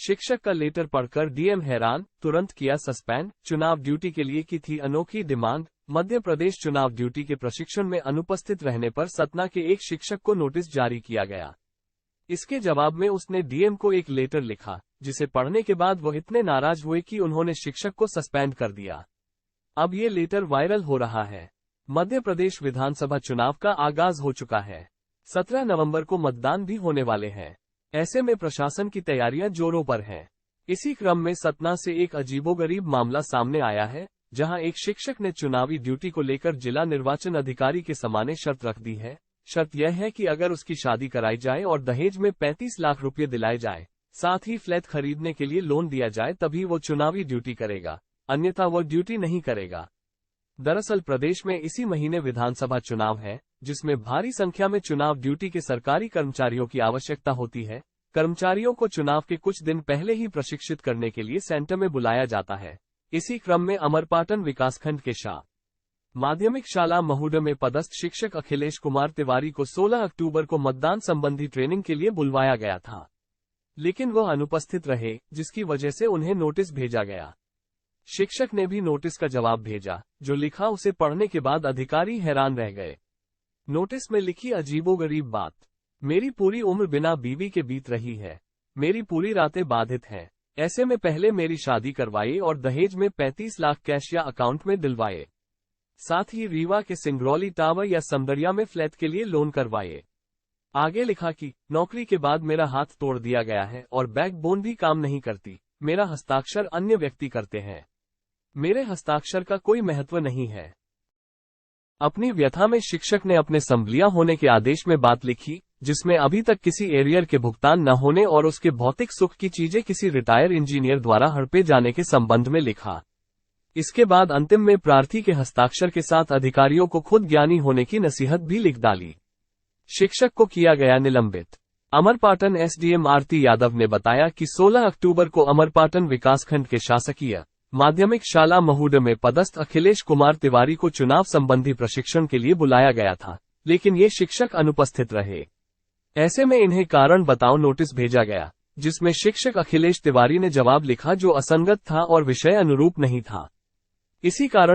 शिक्षक का लेटर पढ़कर डीएम हैरान, तुरंत किया सस्पेंड। चुनाव ड्यूटी के लिए की थी अनोखी डिमांड। मध्य प्रदेश चुनाव ड्यूटी के प्रशिक्षण में अनुपस्थित रहने पर सतना के एक शिक्षक को नोटिस जारी किया गया। इसके जवाब में उसने डीएम को एक लेटर लिखा, जिसे पढ़ने के बाद वो इतने नाराज हुए कि उन्होंने शिक्षक को सस्पेंड कर दिया। अब ये लेटर वायरल हो रहा है। मध्य प्रदेश विधानसभा चुनाव का आगाज हो चुका है। 17 नवंबर को मतदान भी होने वाले हैं। ऐसे में प्रशासन की तैयारियां जोरों पर हैं। इसी क्रम में सतना से एक अजीबोगरीब मामला सामने आया है, जहां एक शिक्षक ने चुनावी ड्यूटी को लेकर जिला निर्वाचन अधिकारी के सामने शर्त रख दी है। शर्त यह है कि अगर उसकी शादी कराई जाए और दहेज में 35 लाख रुपये दिलाए जाए, साथ ही फ्लैट खरीदने के लिए लोन दिया जाए, तभी वो चुनावी ड्यूटी करेगा, अन्यथा वो ड्यूटी नहीं करेगा। दरअसल प्रदेश में इसी महीने विधानसभा चुनाव है, जिसमें भारी संख्या में चुनाव ड्यूटी के सरकारी कर्मचारियों की आवश्यकता होती है। कर्मचारियों को चुनाव के कुछ दिन पहले ही प्रशिक्षित करने के लिए सेंटर में बुलाया जाता है। इसी क्रम में अमरपाटन विकासखंड के शाह माध्यमिक शाला महूड में पदस्थ शिक्षक अखिलेश कुमार तिवारी को 16 अक्टूबर को मतदान संबंधी ट्रेनिंग के लिए बुलवाया गया था, लेकिन वह अनुपस्थित रहे, जिसकी वजह से उन्हें नोटिस भेजा गया। शिक्षक ने भी नोटिस का जवाब भेजा, जो लिखा उसे पढ़ने के बाद अधिकारी हैरान रह गए। नोटिस में लिखी अजीबोगरीब बात, मेरी पूरी उम्र बिना बीवी के बीत रही है, मेरी पूरी रातें बाधित हैं। ऐसे में पहले मेरी शादी करवाइए और दहेज में 35 लाख कैश या अकाउंट में दिलवाए। साथ ही रीवा के सिंगरौली टावर या समदरिया में फ्लैट के लिए लोन करवाए। आगे लिखा कि नौकरी के बाद मेरा हाथ तोड़ दिया गया है और बैकबोन भी काम नहीं करती। मेरा हस्ताक्षर अन्य व्यक्ति करते हैं। मेरे हस्ताक्षर का कोई महत्व नहीं है। अपनी व्यथा में शिक्षक ने अपने संविलिया होने के आदेश में बात लिखी, जिसमें अभी तक किसी एरियर के भुगतान न होने और उसके भौतिक सुख की चीजें किसी रिटायर इंजीनियर द्वारा हड़पे जाने के संबंध में लिखा। इसके बाद अंतिम में प्रार्थी के हस्ताक्षर के साथ अधिकारियों को खुद ज्ञानी होने की नसीहत भी लिख डाली। शिक्षक को किया गया निलंबित। अमरपाटन एसडीएम आरती यादव ने बताया कि 16 अक्टूबर को अमरपाटन विकासखंड के शासकीय माध्यमिक शाला महूड में पदस्थ अखिलेश कुमार तिवारी को चुनाव संबंधी प्रशिक्षण के लिए बुलाया गया था, लेकिन ये शिक्षक अनुपस्थित रहे। ऐसे में इन्हें कारण बताओ नोटिस भेजा गया, जिसमें शिक्षक अखिलेश तिवारी ने जवाब लिखा जो असंगत था और विषय अनुरूप नहीं था। इसी कारण